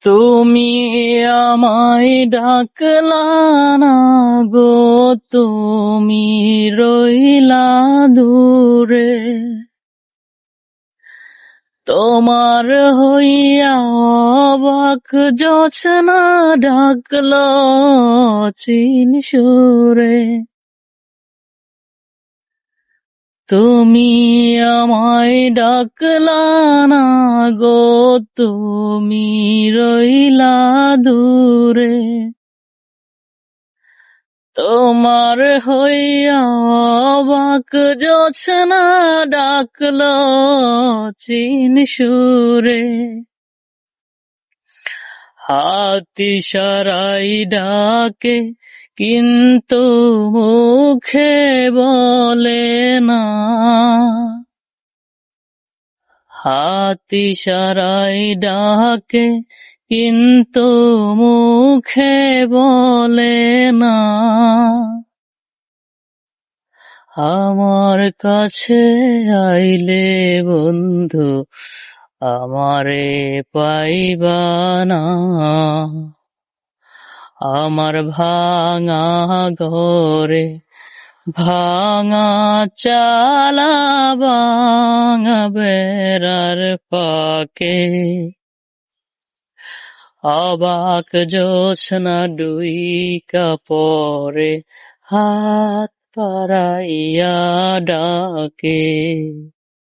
তুমি আমায় ডাকলা না গো, তুমি রইলা দূরে। তোমার হইয়া অবাক জোছনা ডাকল চিন সুরে। তুমি আমায় ডাকলা না গো, তুমি রইলা দূরে। তোমার হইয়া অবাক জোছনা ডাকল চিন সুরে। হাতি সারাই ডাকে কিন্তু মুখে বলে না। হাতি সারাই ডাকে কিন্তু মুখে বলে না। আমার কাছে আইলে বন্ধু আমারে পাইবা না। আমার ভাঙা ঘরে ভাঙা চালা ভাঙা বেড়ার পাকে। অবাক জোছনা ডুইকা পরে হাত পারাইয়া ডাকে।